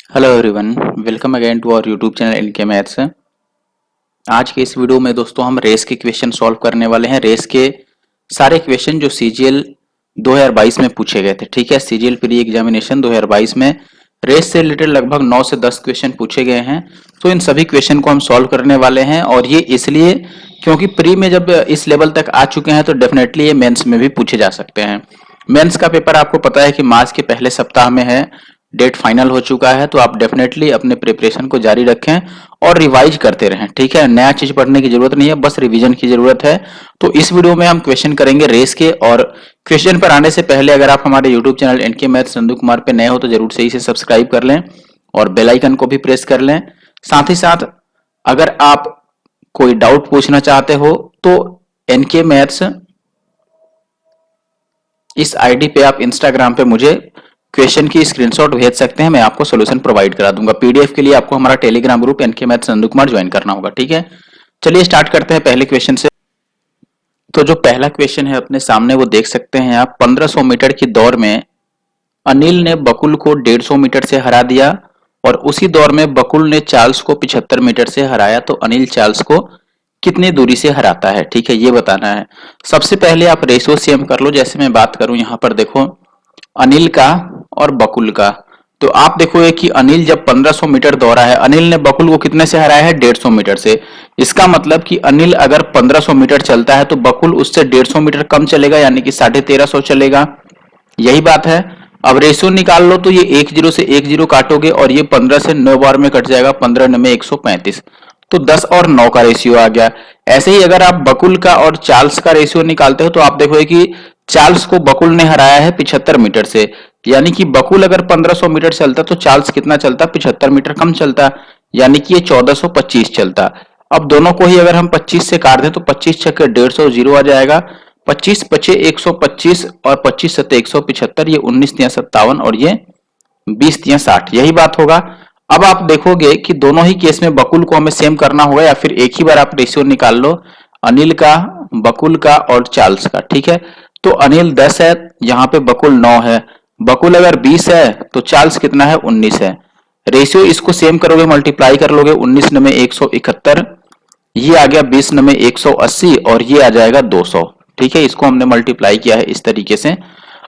Hello everyone, welcome again to our YouTube channel NK maths. आज के इस video में दोस्तों हम रेस के क्वेश्चन सॉल्व करने वाले हैं। रेस के सारे क्वेश्चन जो सीजीएल 2022 में पूछे गए थे। ठीक है, सीजीएल प्री एग्जामिनेशन 2022 में रेस से रिलेटेड लगभग 9 से 10 क्वेश्चन पूछे गए हैं। तो इन सभी क्वेश्चन को हम सॉल्व करने वाले हैं, और ये इसलिए क्योंकि प्री में जब इस लेवल तक आ चुके हैं तो डेफिनेटली ये मेंस में भी पूछे जा सकते हैं। मेंस का पेपर आपको पता है कि मार्च के पहले सप्ताह में है, डेट फाइनल हो चुका है। तो आप डेफिनेटली अपने प्रिपरेशन को जारी रखें और रिवाइज करते रहें। ठीक है, नया चीज पढ़ने की जरूरत नहीं है, बस रिवीजन की जरूरत है। तो इस वीडियो में हम क्वेश्चन करेंगे रेस के, और क्वेश्चन पर आने से पहले अगर आप हमारे YouTube channel NK maths Nandu Kumar पे नए हो तो जरूर से इसे सब्सक्राइब कर लें और बेल आइकन को भी प्रेस कर लें। साथ ही साथ अगर आप कोई डाउट पूछना चाहते हो तो एनके मैथ्स इस आईडी पे आप इंस्टाग्राम पे मुझे क्वेश्चन की स्क्रीनशॉट भेज सकते हैं, मैं आपको सोल्यूशन प्रोवाइड करा दूंगा। पीडीएफ के लिए आपको हमारा Telegram group NK maths Nandu Kumar join करना होगा। ठीक है, चलिए स्टार्ट करते हैं पहले क्वेश्चन से। तो जो पहला क्वेश्चन है अपने सामने वो देख सकते हैं आप। 1500 मीटर की दौड़ में अनिल ने बकुल को 150 मीटर से हरा दिया, और उसी दौर में बकुल ने चार्ल्स को 75 मीटर से हराया। तो अनिल चार्ल्स को कितनी दूरी से हराता है, ठीक है, ये बताना है। सबसे पहले आप रेशियो सेम कर लो। जैसे मैं बात करूं यहां पर देखो अनिल का और बकुल का, तो आप देखोगे कि अनिल जब 1500 मीटर दौड़ा है, अनिल ने बकुल को कितने से हराया है, 150 मीटर से। इसका मतलब कि अनिल अगर 1500 मीटर चलता है तो बकुल उससे 150 मीटर कम चलेगा, यानी कि 1350 चलेगा। यही बात है। अब रेशियो निकाल लो, तो ये 10 से 10 काटोगे और ये 15 से 9 बार में कट जाएगा, 15 9 135। तो 10 और 9 का रेशियो आ गया। ऐसे ही अगर आप बकुल का और चार्ल्स का रेशियो निकालते हो तो आप देखोगे कि चार्ल्स को बकुल ने हराया है 75 मीटर से, यानी कि बकुल अगर 1500 मीटर चलता तो चार्ल्स कितना चलता, 75 मीटर कम चलता, यानी कि ये 1425 चलता। अब दोनों को ही अगर हम 25 से काट दें तो 25 छक्के 150, जीरो आ जाएगा। 25 पचे 125 और 25 सत्ते 175, ये 19 तिया 57 और ये 20 तिया 60, यही बात होगा। अब आप देखोगे कि दोनों ही केस में बकुल को हमें सेम करना होगा, या फिर एक ही बार आप रेशियो निकाल लो अनिल का, बकुल का और चार्ल्स का। ठीक है, तो अनिल 10 है, यहाँ पे बकुल 9 है। बकुल अगर 20 है तो चार्ल्स कितना है, 19 है। रेशियो इसको सेम करोगे, मल्टीप्लाई कर लोगे, 19 नमे 171, ये आ गया 20 नमे 180 और ये आ जाएगा 200। ठीक है, इसको हमने मल्टीप्लाई किया है इस तरीके से।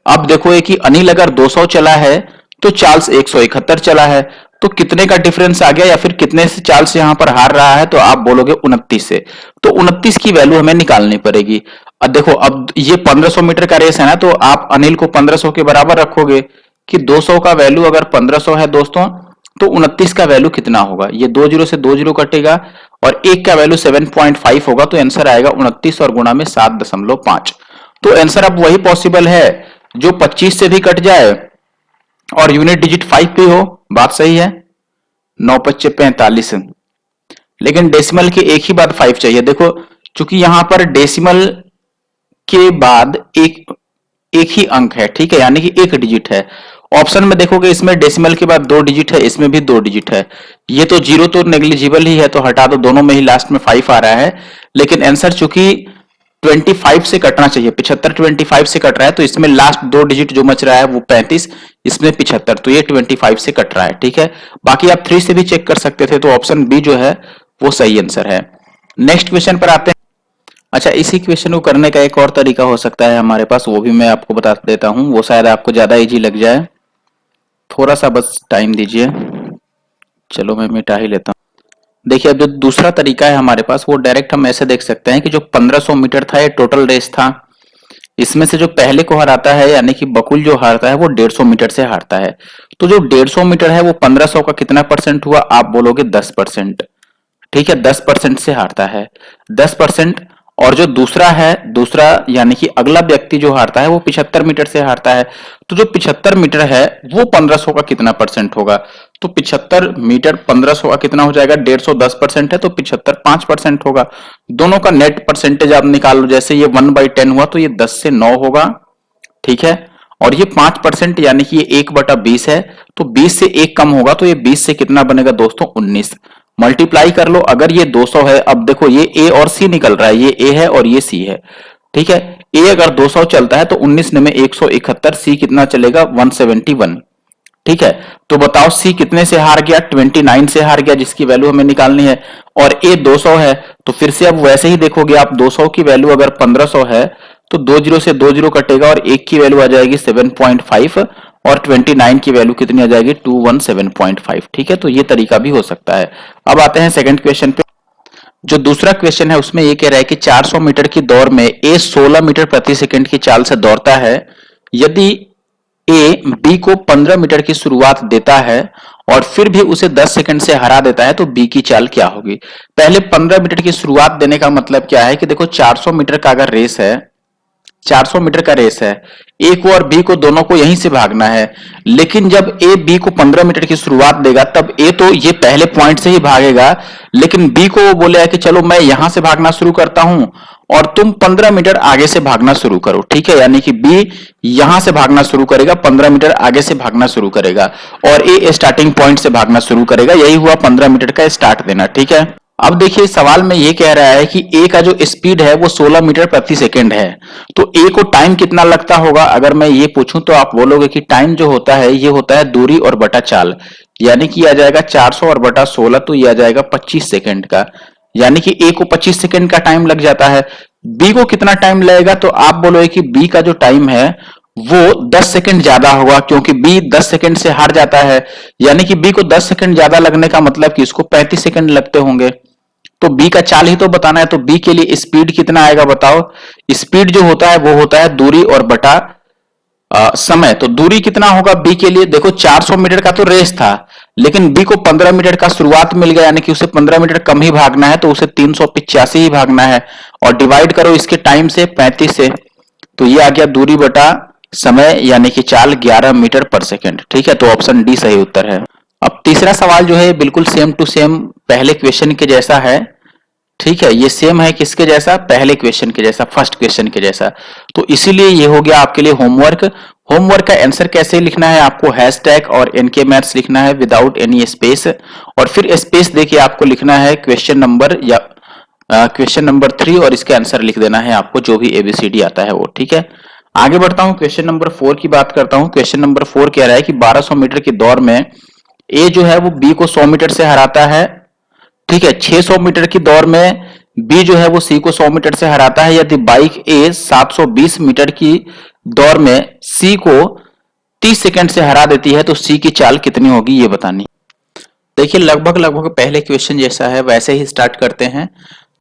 अब देखो ये कि अनिल अगर 200 चला है तो चार्ल्स 171 चला है, तो कितने का डिफरेंस आ गया, या फिर कितने से चार्ल्स यहां पर हार रहा है, तो आप बोलोगे 29 से। तो 29 की वैल्यू हमें निकालनी पड़ेगी। अब देखो, अब ये 1500 मीटर का रेस है ना, तो आप अनिल को 1500 के बराबर रखोगे कि 200 का वैल्यू अगर 1500 है दोस्तों, तो 29 का वैल्यू कितना होगा, ये 20 से 20 कटेगा और एक का वैल्यू 7.5 होगा। तो आंसर आएगा 29 और गुणा में 7.5। तो आंसर अब वही पॉसिबल है जो 25 से भी कट जाए और यूनिट डिजिट 5 पे हो। बात सही है, 9 पच्चे 45, लेकिन डेसिमल के एक ही बाद 5 चाहिए। देखो चूंकि यहां पर डेसिमल के बाद एक ही अंक है, ठीक है, यानी कि एक डिजिट है। ऑप्शन में देखोगे इसमें डेसिमल के बाद 2 डिजिट है, इसमें भी 2 डिजिट है। ये तो जीरो तो नेग्लिजिबल ही है, तो हटा दो, दोनों में ही लास्ट में 5 आ रहा है। लेकिन आंसर चूंकि 25 से कटना चाहिए, 75 25 से कट रहा है, तो इसमें लास्ट 2 डिजिट जो बच रहा है वो 35, इसमें 75, तो ये 25 से कट रहा है। ठीक है, बाकी आप 3 से भी चेक कर सकते थे, तो ऑप्शन बी जो है वो सही आंसर है। नेक्स्ट क्वेश्चन पर आते हैं। अच्छा, इसी क्वेश्चन को करने का एक और तरीका हो सकता है हमारे पास, वो भी मैं आपको बता देता हूं, वो शायद आपको ज्यादा इजी लग जाए। थोड़ा सा बस टाइम दीजिए। चलो मैं मिटा ही लेता हूं। देखिए, अब जो दूसरा तरीका है हमारे पास, वो डायरेक्ट हम ऐसे देख सकते हैं कि जो 1500 मीटर था ये टोटल रेस था, इसमें से जो पहले को हराता है यानी कि बकुल जो हारता है वो 150 मीटर से हारता है। तो जो 150 मीटर है वो 1500 का कितना परसेंट हुआ, आप बोलोगे 10%। ठीक है, 10% से हारता है, 10%। और जो दूसरा है, दूसरा यानी कि अगला व्यक्ति जो हारता है वो 75 मीटर से हारता है। तो जो 75 मीटर है वो 1500 का कितना परसेंट होगा, तो 75 मीटर 1500 का कितना हो जाएगा, 150 10% है, तो 75 5% होगा। दोनों का नेट परसेंटेज आप निकाल लो। जैसे ये 1/10 हुआ तो ये 10 से 9 होगा। ठीक है, और ये 5% यानी कि ये 1/20 है, तो 20 से 1 कम होगा, तो ये 20 से कितना बनेगा दोस्तों, 19। मल्टीप्लाई कर लो, अगर ये 200 है, अब देखो ये ए और सी निकल रहा है, ये ए है और ये सी है। ठीक है, ए अगर 200 चलता है तो 19 में 171, सी कितना चलेगा, 171। ठीक है, तो बताओ सी कितने से हार गया, 29 से हार गया, जिसकी वैल्यू हमें निकालनी है, और ए 200 है। तो फिर से अब वैसे ही देखोगे आप, 200 की वैल्यू अगर 1500 है तो 20 से 20 कटेगा और एक की वैल्यू आ जाएगी 7.5 और 29 की वैल्यू कितनी आ जाएगी 217.5। ठीक है, तो ये तरीका भी हो सकता है। अब आते हैं सेकंड क्वेश्चन पे। जो दूसरा क्वेश्चन है उसमें ये कह रहा है कि 400 मीटर की दौड़ में ए 16 मीटर प्रति सेकंड की चाल से दौड़ता है। यदि ए बी को 15 मीटर की शुरुआत देता है और फिर भी उसे 10 सेकंड से हरा देता है तो बी की चाल क्या होगी। पहले 15 मीटर की शुरुआत देने का मतलब क्या है कि देखो 400 मीटर का अगर रेस है, 400 मीटर का रेस है, ए को और बी को दोनों को यहीं से भागना है, लेकिन जब ए बी को 15 मीटर की शुरुआत देगा तब ए तो ये पहले पॉइंट से ही भागेगा, लेकिन बी को वो बोलेगा कि चलो मैं यहां से भागना शुरू करता हूं और तुम 15 मीटर आगे से भागना शुरू करो। ठीक है, यानी कि बी यहां से भागना शुरू करेगा, 15 मीटर आगे से भागना शुरू करेगा और ए स्टार्टिंग पॉइंट से भागना शुरू करेगा। यही हुआ 15 मीटर का स्टार्ट देना। ठीक है, अब देखिए सवाल में ये कह रहा है कि ए का जो स्पीड है वो 16 मीटर प्रति सेकंड है, तो ए को टाइम कितना लगता होगा। अगर मैं ये पूछूं तो आप बोलोगे कि टाइम जो होता है ये होता है दूरी और बटा चाल, यानी कि आ जाएगा 400 और बटा 16, तो ये आ जाएगा 25 सेकंड का, यानी कि ए को 25 सेकंड का टाइम लग जाता है। बी को कितना टाइम लगेगा, तो आप बोलोगे कि बी का जो टाइम है वो 10 सेकंड ज्यादा होगा, क्योंकि बी 10 सेकंड से हार जाता है, यानी कि बी को 10 सेकंड ज्यादा लगने का मतलब कि इसको 35 सेकंड लगते होंगे। तो बी का चाल ही तो बताना है, तो बी के लिए स्पीड कितना आएगा बताओ। स्पीड जो होता है वो होता है दूरी और बटा समय। तो दूरी कितना होगा बी के लिए, देखो 400 मीटर का तो रेस था, लेकिन बी को 15 मीटर का शुरुआत मिल गया, यानी कि उसे 15 मीटर कम ही भागना है, तो उसे 385 ही भागना है और डिवाइड करो इसके टाइम से 35 से, तो ये आ गया दूरी बटा समय, यानी कि चाल 11 मीटर पर सेकेंड। ठीक है, तो ऑप्शन डी सही उत्तर है। अब तीसरा सवाल जो है बिल्कुल सेम टू सेम पहले क्वेश्चन के जैसा है। ठीक है, ये सेम है किसके जैसा, पहले क्वेश्चन के जैसा, फर्स्ट क्वेश्चन के जैसा। तो इसीलिए ये हो गया आपके लिए होमवर्क। होमवर्क का आंसर कैसे लिखना है, आपको हैशटैग और एनके मैथ्स लिखना है विदाउट एनी स्पेस, और फिर स्पेस देके आपको लिखना है क्वेश्चन नंबर या क्वेश्चन नंबर 3 और इसका आंसर लिख देना है आपको, जो भी एबीसीडी आता है वो। ठीक है, आगे बढ़ता हूं, क्वेश्चन नंबर 4 की बात करता हूं। क्वेश्चन नंबर 4 कह रहा है कि 1200 मीटर की दौड़ में ए जो है वो बी को 100 मीटर से हराता है। ठीक है, 600 मीटर की दौड़ में बी जो है वो सी को 100 मीटर से हराता है। यदि बाइक ए 720 मीटर की दौड़ में सी को 30 सेकंड से हरा देती है तो सी की चाल कितनी होगी, ये बतानी। देखिए लगभग लगभग पहले क्वेश्चन जैसा है वैसे ही स्टार्ट करते हैं।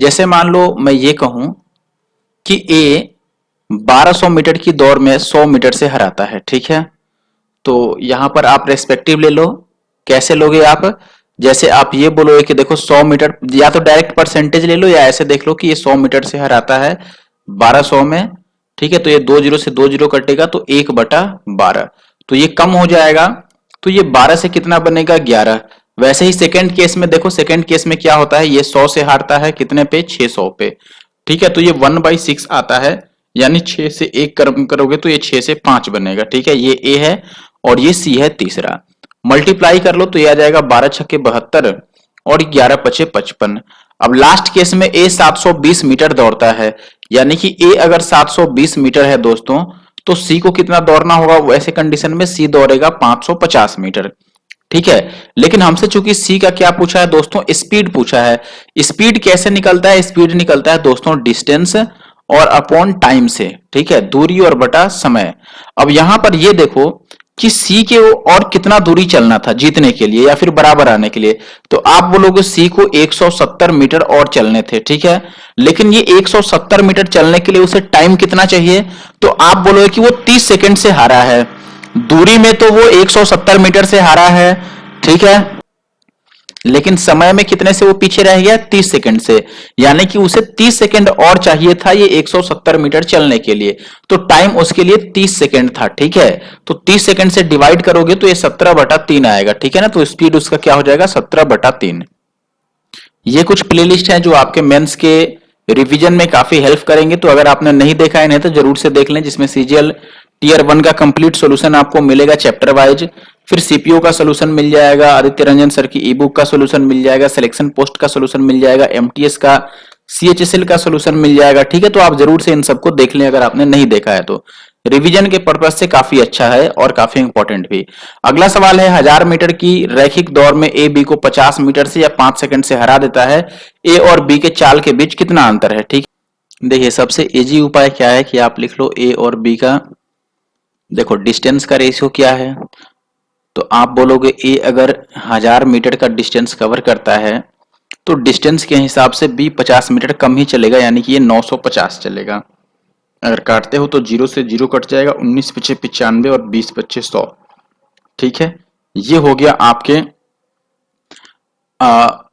जैसे मान लो मैं ये कहूं कि ए 1200 मीटर की दौड़ में 100 मीटर से हराता है। ठीक है, तो यहां पर आप रेस्पेक्टिव ले लो। कैसे लोगे आप, जैसे आप ये बोलोगे कि देखो 100 मीटर, या तो डायरेक्ट परसेंटेज ले लो या ऐसे देख लो कि ये 100 मीटर से हराता है 1200 में। ठीक है, तो ये 20 से 20 कटेगा तो 1/12, तो ये कम हो जाएगा, तो ये 12 से कितना बनेगा 11। वैसे ही सेकंड केस में देखो, सेकंड केस में क्या होता है, ये 100 से हारता है कितने पे, 600 पे। ठीक है, तो ये 1/6 आता है, यानी 6 से 1 कम करोगे तो ये 6 से 5 बनेगा। ठीक है, ये ए है और ये सी है तीसरा। मल्टीप्लाई कर लो तो ये आ जाएगा 12 छक्के 72 और 11 पचे 55। अब लास्ट केस में ए 720 मीटर दौड़ता है, यानी कि ए अगर 720 मीटर है दोस्तों तो सी को कितना दौड़ना होगा, वैसे कंडीशन में सी दौड़ेगा 550 मीटर। ठीक है, लेकिन हमसे चूंकि सी का क्या पूछा है दोस्तों, स्पीड पूछा है। स्पीड कैसे निकलता है, स्पीड निकलता है दोस्तों डिस्टेंस और अपॉन टाइम से। ठीक है, दूरी और बटा समय। अब यहां पर ये देखो कि सी के और कितना दूरी चलना था जीतने के लिए या फिर बराबर आने के लिए, तो आप बोलोगे सी को 170 मीटर और चलने थे। ठीक है, लेकिन ये 170 मीटर चलने के लिए उसे टाइम कितना चाहिए, तो आप बोलोगे कि वो 30 सेकंड से हारा है। दूरी में तो वो 170 मीटर से हारा है, ठीक है, लेकिन समय में कितने से वो पीछे रह गया, 30 सेकंड से, यानी कि उसे 30 सेकंड और चाहिए था ये 170 मीटर चलने के लिए, तो टाइम उसके लिए 30 सेकंड था। ठीक है, तो 30 सेकंड से डिवाइड करोगे तो ये 17/3 आएगा। ठीक है ना, तो स्पीड उसका क्या हो जाएगा 17/3। ये कुछ प्लेलिस्ट है जो आपके मेंस के रिवीजन में काफी हेल्प करेंगे, तो अगर आपने नहीं देखा है तो जरूर से देख लें, जिसमें सीजीएल टीयर 1 का कंप्लीट सॉल्यूशन आपको मिलेगा चैप्टर वाइज, फिर सीपीओ का सॉल्यूशन मिल जाएगा, आदित्य रंजन सर की ई बुक का सॉल्यूशन मिल जाएगा, सिलेक्शन पोस्ट का सॉल्यूशन मिल जाएगा, एमटीएस का, सीएचएसएल का सॉल्यूशन मिल जाएगा। ठीक है, तो आप जरूर से इन सबको देख लें अगर आपने नहीं देखा है तो। रिवीजन के पर्पज से काफी अच्छा है और काफी इंपॉर्टेंट भी। अगला सवाल है, 1000 मीटर की रैखिक दौड़ में ए बी को 50 मीटर से या 5 सेकंड से हरा देता है, ए और बी के चाल के बीच कितना अंतर है। ठीक, देखिए सबसे इजी उपाय क्या है कि आप लिख लो ए और बी का, देखो डिस्टेंस का रेशियो क्या है, तो आप बोलोगे ए अगर 1000 मीटर का डिस्टेंस कवर करता है तो डिस्टेंस के हिसाब से बी 50 मीटर कम ही चलेगा, यानी कि ये 950 चलेगा। अगर काटते हो तो 0 से 0 कट जाएगा, 19 पीछे 95 और 20 पीछे 100। ठीक है, ये हो गया आपके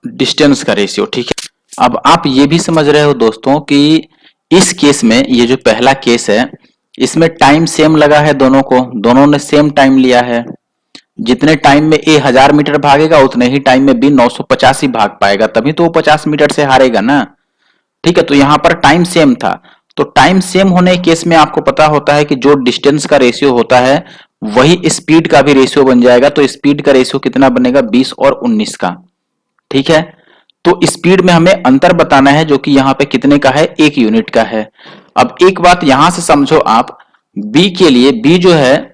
डिस्टेंस का रेशियो। ठीक है, अब आप ये भी समझ रहे हो दोस्तों कि इस केस में, ये जो पहला केस है इसमें टाइम सेम लगा है दोनों को, दोनों ने सेम टाइम लिया है। जितने टाइम में ए 1000 मीटर भागेगा उतने ही टाइम में बी 950 ही भाग पाएगा, तभी तो वो 50 मीटर से हारेगा ना। ठीक है, तो यहां पर टाइम सेम था, तो टाइम सेम होने के केस में आपको पता होता है कि जो डिस्टेंस का रेशियो होता है वही स्पीड का भी रेशियो बन जाएगा। तो स्पीड का रेशियो कितना बनेगा, 20 और 19 का। ठीक है, तो स्पीड में हमें अंतर बताना है जो कि यहां पे कितने का है, 1 यूनिट का है। अब एक बात यहां से समझो आप, बी के लिए, बी जो है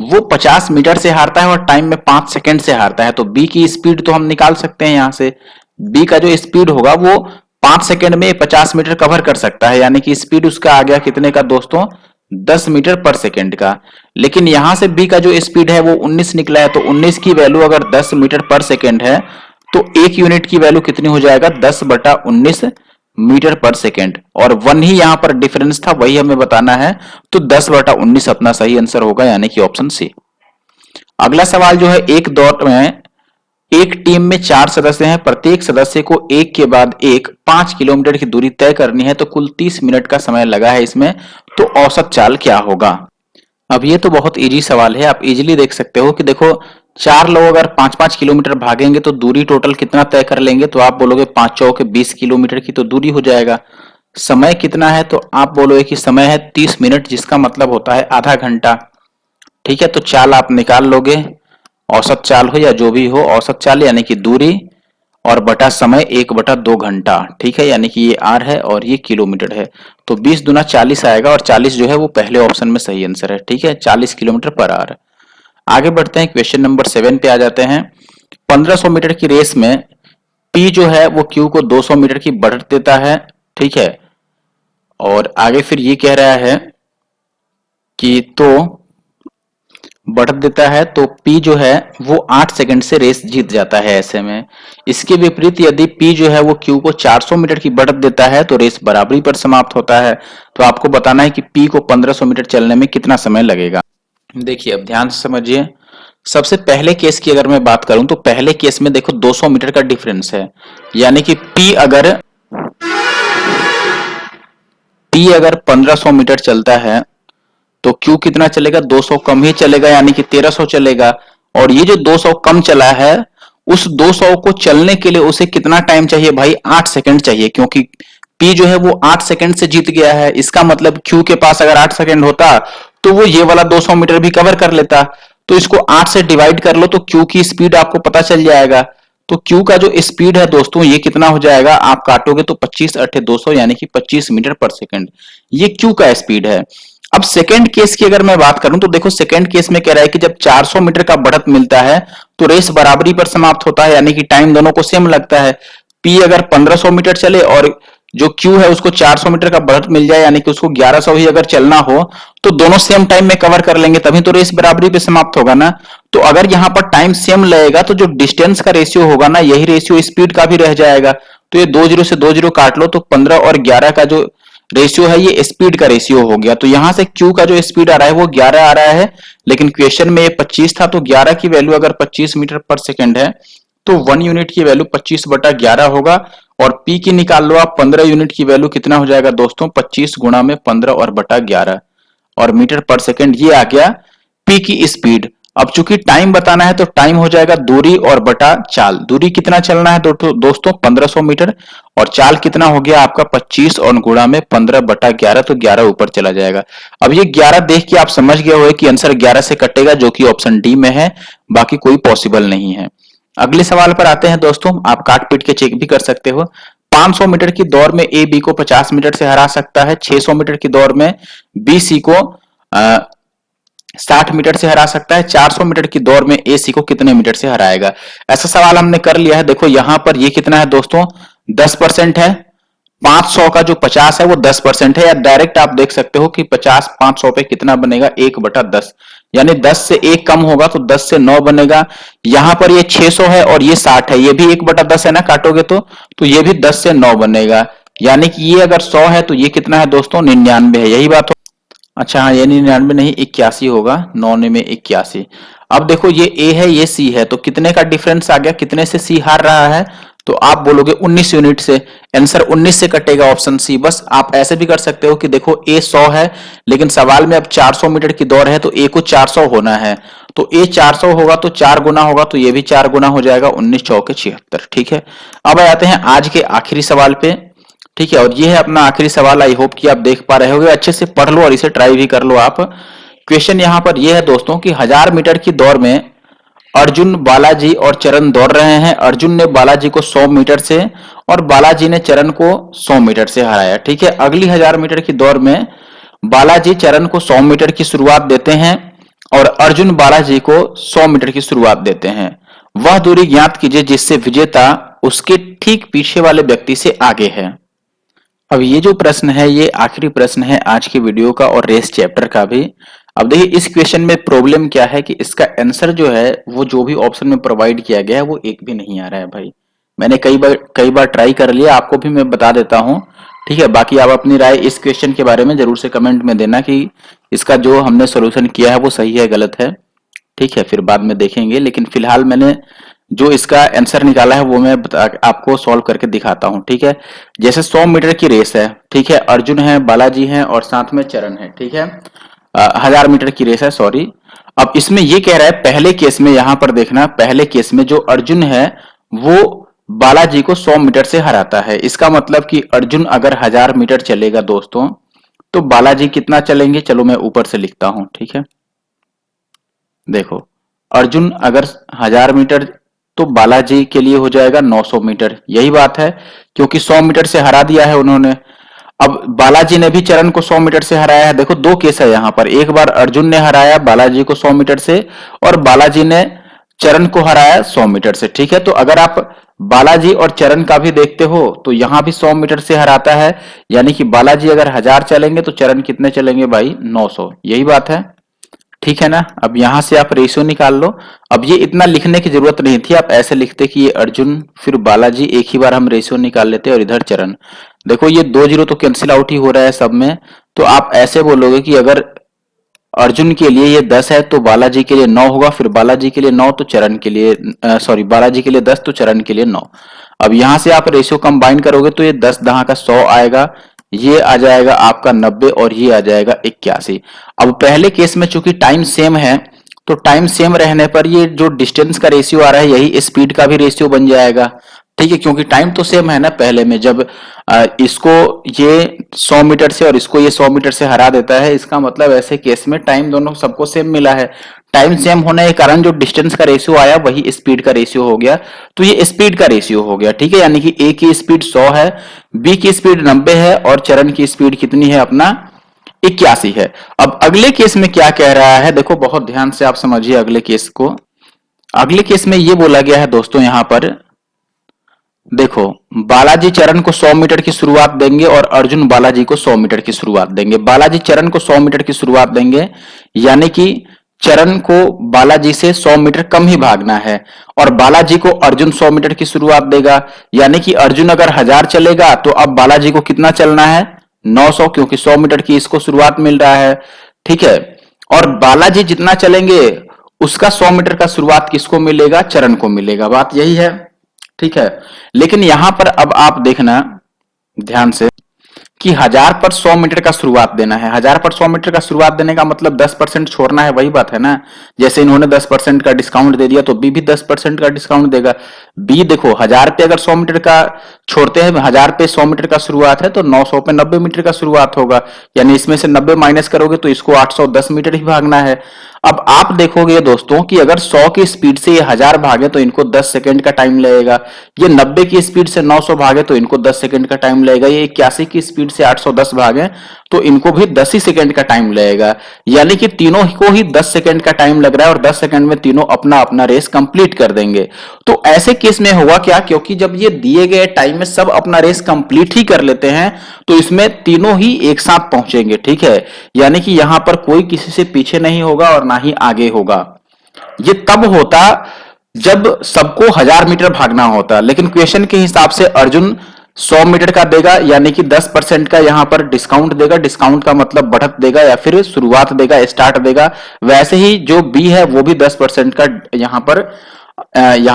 वो 50 मीटर से हारता है और टाइम में 5 सेकंड से हारता है, तो बी की स्पीड तो हम निकाल सकते हैं यहां से। बी का जो स्पीड होगा वो 5 सेकंड में 50 मीटर कवर कर सकता है, यानी कि स्पीड उसका आ गया कितने का दोस्तों, 10 मीटर पर सेकंड का। लेकिन यहां से बी का जो स्पीड है वो 19 निकला है, तो 19 की वैल्यू अगर 10 मीटर पर सेकंड है तो 1 यूनिट की वैल्यू कितनी हो जाएगा, 10/19 मीटर पर सेकेंड। और 1 ही यहां पर डिफरेंस था, वही हमें बताना है, तो 10/19 अपना सही आंसर होगा, यानी कि ऑप्शन सी। अगला सवाल जो है, एक दौड़ में एक टीम में 4 सदस्य हैं, प्रत्येक सदस्य को एक के बाद एक 5 किलोमीटर की दूरी तय करनी है, तो कुल 30 मिनट का समय लगा है इसमें, तो औसत चाल क्या होगा। अब ये तो बहुत इजी सवाल है, आप इजीली देख सकते हो कि देखो 4 लोग अगर 5-5 किलोमीटर भागेंगे तो दूरी टोटल कितना तय कर लेंगे, तो आप बोलोगे 5 चौके 20 किलोमीटर की तो दूरी हो जाएगा। समय कितना है, तो आप बोलोगे कि समय है 30 मिनट, जिसका मतलब होता है आधा घंटा। ठीक है, तो चाल आप निकाल लोगे, औसत चाल हो या जो भी हो, औसत चाल यानी कि दूरी और बटा समय 1/2 घंटा। ठीक है, यानी कि ये आर है और ये किलोमीटर है, तो 20 दूना 40 आएगा, और 40 जो है वो पहले ऑप्शन में सही आंसर है। ठीक है, 40 किलोमीटर पर आवर। आगे बढ़ते हैं, क्वेश्चन नंबर 7 पे आ जाते हैं। 1500 मीटर की रेस में पी जो है वो क्यू को 200 मीटर की बढ़त देता है। ठीक है, और आगे फिर ये कह रहा है कि तो बढ़त देता है, तो पी जो है वो 8 सेकंड से रेस जीत जाता है ऐसे में। इसके विपरीत यदि पी जो है वो क्यू को 400 मीटर की बढ़त देता है तो रेस बराबरी पर समाप्त होता है। तो आपको बताना है कि पी को 1500 मीटर चलने में कितना समय लगेगा। देखिए अब ध्यान से समझिए, सबसे पहले केस की अगर मैं बात करूं तो पहले केस में देखो 200 मीटर का डिफरेंस है, यानी कि पी अगर 1500 मीटर चलता है तो क्यू कितना चलेगा, 200 कम ही चलेगा, यानी कि 1300 चलेगा। और ये जो 200 कम चला है, उस 200 को चलने के लिए उसे कितना टाइम चाहिए भाई, 8 सेकंड चाहिए, क्योंकि पी जो है वो 8 सेकंड से जीत गया है। इसका मतलब क्यू के पास अगर 8 सेकंड होता तो वो ये वाला 200 मीटर भी कवर कर लेता। तो इसको 8 से डिवाइड कर लो तो क्यू की स्पीड आपको पता चल जाएगा। तो क्यू का जो स्पीड है दोस्तों ये कितना हो जाएगा, आप काटोगे तो 25 × 200 यानी कि 25 मीटर पर सेकंड, ये क्यू का स्पीड है। अब सेकंड केस की अगर मैं बात करूं तो देखो सेकंड केस में कह रहा है कि जब 400 मीटर का बढ़त मिलता है तो रेस बराबरी पर समाप्त होता है, यानी कि टाइम दोनों को सेम लगता है। पी अगर 1500 मीटर चले और जो क्यू है उसको 400 मीटर का बढ़त मिल जाए, यानी कि उसको 1100 ही अगर चलना हो, तो दोनों सेम टाइम में कवर कर लेंगे, तभी तो रेस बराबरी पे समाप्त होगा ना। तो अगर यहां पर टाइम सेम लगेगा तो जो डिस्टेंस का रेशियो होगा ना, यही रेशियो स्पीड का भी रह जाएगा। तो ये 2 0 से 2 0 काट लो, तो 15 और 11 का जो रेशियो है ये स्पीड का रेशियो हो गया। तो यहां से क्यू का जो स्पीड आ रहा है वो 11 आ रहा है, लेकिन क्वेश्चन में ये 25 था, तो 11 की वैल्यू अगर 25 मीटर पर सेकंड है तो 1 यूनिट की वैल्यू 25/11 होगा। और पी की निकाल लो आप, 15 यूनिट की वैल्यू कितना हो जाएगा दोस्तों, 25 गुणा में 15 और बटा 11 और मीटर पर सेकंड, ये आ गया पी की स्पीड। अब चूंकि टाइम बताना है तो टाइम हो जाएगा दूरी और बटा चाल। दूरी कितना चलना है दोस्तों 1500 मीटर, और चाल कितना हो गया आपका 25 और गुणा में 15/11, तो 11 ऊपर चला जाएगा। अब ये 11 देख के आप समझ गए हो कि आंसर 11 से कटेगा, जो कि ऑप्शन डी में है, बाकी कोई पॉसिबल नहीं है। अगले सवाल पर आते हैं दोस्तों, आप काट पीट के चेक भी कर सकते हो। 500 मीटर की दौड़ में ए बी को 50 मीटर से हरा सकता है, 600 मीटर की दौड़ में बी सी को 60 मीटर से हरा सकता है, 400 मीटर की दौड़ में ए सी को कितने मीटर से हराएगा। ऐसा सवाल हमने कर लिया है। देखो यहां पर ये कितना है दोस्तों, 10% है। 500 का जो 50 है वो 10% है, या डायरेक्ट आप देख सकते हो कि 50 500 पे कितना बनेगा, 1/10, यानी 10 से 1 कम होगा तो 10 से 9 बनेगा। यहां पर ये 600 है और ये 60 है, ये भी 1/10 है ना, काटोगे तो ये भी 10 से 9 बनेगा। यानी कि ये अगर 100 है तो ये कितना है दोस्तों, 99 है, यही बात हो। अच्छा हाँ, ये 99 नहीं 81 होगा, 9 में 81। अब देखो ये ए है ये सी है, तो कितने का डिफरेंस आ गया, कितने से सी हार रहा है, तो आप बोलोगे 19 यूनिट से। आंसर 19 से कटेगा, ऑप्शन सी। बस आप ऐसे भी कर सकते हो कि देखो ए 100 है, लेकिन सवाल में अब 400 मीटर की दौड़ है तो ए को 400 होना है, तो ए 400 होगा तो 4 गुना होगा, तो ये भी 4 गुना हो जाएगा, 19 चौके 76। ठीक है, अब आते हैं आज के आखिरी सवाल पे। ठीक है, और ये है अपना आखिरी सवाल। आई होप कि आप देख पा रहे होगे, अच्छे से पढ़ लो और इसे ट्राई भी कर लो आप। क्वेश्चन यहां पर ये है दोस्तों कि 1000 मीटर की दौड़ में अर्जुन, बालाजी और चरण दौड़ रहे हैं। अर्जुन ने बालाजी को 100 मीटर से और बालाजी ने चरण को 100 मीटर से हराया। ठीक है, अगली 1000 मीटर की दौड़ में बालाजी चरण को 100 मीटर की शुरुआत देते हैं और अर्जुन बालाजी को 100 मीटर की शुरुआत देते हैं। वह दूरी ज्ञात कीजिए जिससे विजेता उसके ठीक पीछे वाले व्यक्ति से आगे है। अब ये जो प्रश्न है ये आखिरी प्रश्न है आज की वीडियो का और रेस चैप्टर का भी। अब देखिए इस क्वेश्चन में प्रॉब्लम क्या है कि इसका आंसर जो है वो जो भी ऑप्शन में प्रोवाइड किया गया है वो एक भी नहीं आ रहा है भाई। मैंने कई बार ट्राई कर लिया, आपको भी मैं बता देता हूँ। ठीक है, बाकी आप अपनी राय इस क्वेश्चन के बारे में जरूर से कमेंट में देना कि इसका जो हमने सोल्यूशन किया है वो सही है गलत है। ठीक है, फिर बाद में देखेंगे, लेकिन फिलहाल मैंने जो इसका आंसर निकाला है वो मैं आपको सॉल्व करके दिखाता हूं। ठीक है, जैसे 100 मीटर की रेस है, ठीक है, अर्जुन है, बालाजी है और साथ में चरण है। ठीक है, 1000 मीटर की रेस है, सॉरी। अब इसमें ये कह रहा है पहले केस में, यहां पर देखना, पहले केस में जो अर्जुन है वो बालाजी को 100 मीटर से हराता है। इसका मतलब कि अर्जुन अगर 1000 मीटर चलेगा दोस्तों तो बालाजी कितना चलेंगे, चलो मैं ऊपर से लिखता हूं। ठीक है, देखो अर्जुन अगर 1000 मीटर तो बालाजी के लिए हो जाएगा 900 मीटर, यही बात है, क्योंकि 100 मीटर से हरा दिया है उन्होंने। अब बालाजी ने भी चरण को 100 मीटर से हराया है। देखो दो केस है यहां पर, एक बार अर्जुन ने हराया बालाजी को 100 मीटर से और बालाजी ने चरण को हराया 100 मीटर से। ठीक है, तो अगर आप बालाजी और चरण का भी देखते हो तो यहां भी 100 मीटर से हराता है, यानी कि बालाजी अगर 1000 चलेंगे तो चरण कितने चलेंगे भाई, 900, यही बात है। ठीक है ना, अब यहां से आप रेशियो निकाल लो। अब ये इतना लिखने की जरूरत नहीं थी, आप ऐसे लिखते कि ये अर्जुन फिर बालाजी, एक ही बार हम रेशियो निकाल लेते और इधर चरण। देखो ये 2 जीरो तो कैंसिल आउट ही हो रहा है सब में, तो आप ऐसे बोलोगे कि अगर अर्जुन के लिए ये 10 है तो बालाजी के लिए 9 होगा, फिर बालाजी के लिए 9 तो चरण के लिए सॉरी बालाजी के लिए 10 तो चरण के लिए 9। अब यहां से आप रेशियो कंबाइन करोगे तो ये 10 दहा का 100 आएगा, ये आ जाएगा आपका 90 और ये आ जाएगा 81। अब पहले केस में चूंकि टाइम सेम है तो टाइम सेम रहने पर ये जो डिस्टेंस का रेशियो आ रहा है यही स्पीड का भी रेशियो बन जाएगा। ठीक है, क्योंकि टाइम तो सेम है ना, पहले में जब इसको ये 100 मीटर से और इसको ये 100 मीटर से हरा देता है, इसका मतलब ऐसे केस में टाइम दोनों सबको सेम मिला है। टाइम सेम होने के कारण जो डिस्टेंस का रेशियो आया वही स्पीड का रेशियो हो गया, तो ये स्पीड का रेशियो हो गया। ठीक है, यानी कि ए की स्पीड 100 है, बी की स्पीड 90 है और चरण की स्पीड कितनी है अपना 81 है। अब अगले केस में क्या कह रहा है, देखो बहुत ध्यान से आप समझिए अगले केस को। अगले केस में ये बोला गया है दोस्तों, यहां पर देखो बालाजी चरण को 100 मीटर की शुरुआत देंगे और अर्जुन बालाजी को 100 मीटर की शुरुआत देंगे। बालाजी चरण को 100 मीटर की शुरुआत देंगे, यानी कि चरण को बालाजी से 100 मीटर कम ही भागना है, और बालाजी को अर्जुन 100 मीटर की शुरुआत देगा, यानी कि अर्जुन अगर 1000 चलेगा तो अब बालाजी को कितना चलना है, 900, क्योंकि 100 मीटर की इसको शुरुआत मिल रहा है। ठीक है, और बालाजी जितना चलेंगे उसका 100 मीटर का शुरुआत किसको मिलेगा, चरण को मिलेगा, बात यही है। ठीक है, लेकिन यहां पर अब आप देखना ध्यान से कि 1000 पर 100 मीटर का शुरुआत देना है। 1000 पर 100 मीटर का शुरुआत देने का मतलब 10% छोड़ना है, वही बात है ना। जैसे इन्होंने 10% का डिस्काउंट दे दिया तो बी भी 10% का डिस्काउंट देगा। बी देखो 1000 पे अगर 100 मीटर का छोड़ते हैं, 1000 पे 100 मीटर का शुरुआत है तो 900 पे 90 मीटर का शुरुआत होगा, यानी इसमें से 90 माइनस करोगे तो इसको 810 मीटर ही भागना है। अब आप देखोगे दोस्तों कि अगर 100 की स्पीड से ये 1000 भागे तो इनको 10 सेकंड का टाइम लगेगा, ये 90 की स्पीड से 900 भागे तो इनको 10 सेकंड का टाइम लगेगा, ये 81 की स्पीड से 810 भागे तो इनको भी 10 ही सेकंड का टाइम लगेगा, यानी कि तीनों को ही 10 सेकंड का टाइम लग रहा है और 10 सेकंड में तीनों अपना अपना रेस कंप्लीट कर देंगे। तो ऐसे केस में होगा क्या, क्योंकि जब ये दिए गए टाइम में सब अपना रेस कंप्लीट ही कर लेते हैं तो इसमें तीनों ही एक साथ पहुंचेंगे, ठीक है। यानी कि यहां पर कोई किसी से पीछे नहीं होगा और ना ही आगे होगा। ये तब होता जब सबको 1000 मीटर भागना होता, लेकिन क्वेश्चन के हिसाब से अर्जुन 100 मीटर का देगा, यानी कि 10% का यहां पर डिस्काउंट देगा। डिस्काउंट का मतलब बढ़त देगा या फिर शुरुआत देगा, स्टार्ट देगा। वैसे ही जो बी है वो भी 10% का यहां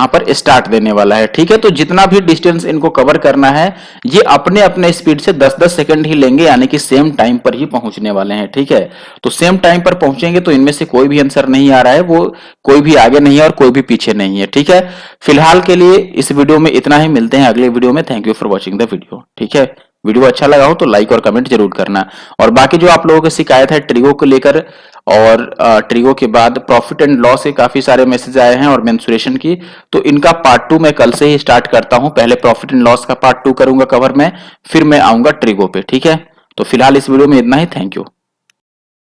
पर स्टार्ट देने वाला है, ठीक है। तो जितना भी डिस्टेंस इनको कवर करना है ये अपने अपने स्पीड से 10-10 सेकंड ही लेंगे, यानी कि सेम टाइम पर ही पहुंचने वाले हैं, ठीक है। तो सेम टाइम पर पहुंचेंगे तो इनमें से कोई भी आंसर नहीं आ रहा है, वो कोई भी आगे नहीं है और कोई भी पीछे नहीं है, ठीक है। फिलहाल के लिए इस वीडियो में इतना ही, मिलते हैं अगले वीडियो में। Thank you for watching the video, ठीक है। वीडियो अच्छा लगा हो तो लाइक और कमेंट जरूर करना। और बाकी जो आप लोगों की शिकायत है ट्रिगो को लेकर, और ट्रिगो के बाद प्रॉफिट एंड लॉस के काफी सारे मैसेज आए हैं और मेंसुरेशन की, तो इनका पार्ट 2 मैं कल से ही स्टार्ट करता हूं। पहले प्रॉफिट एंड लॉस का पार्ट 2 करूंगा कवर में, फिर मैं आऊंगा ट्रिगो पे, ठीक है। तो फिलहाल इस वीडियो में इतना ही। Thank you.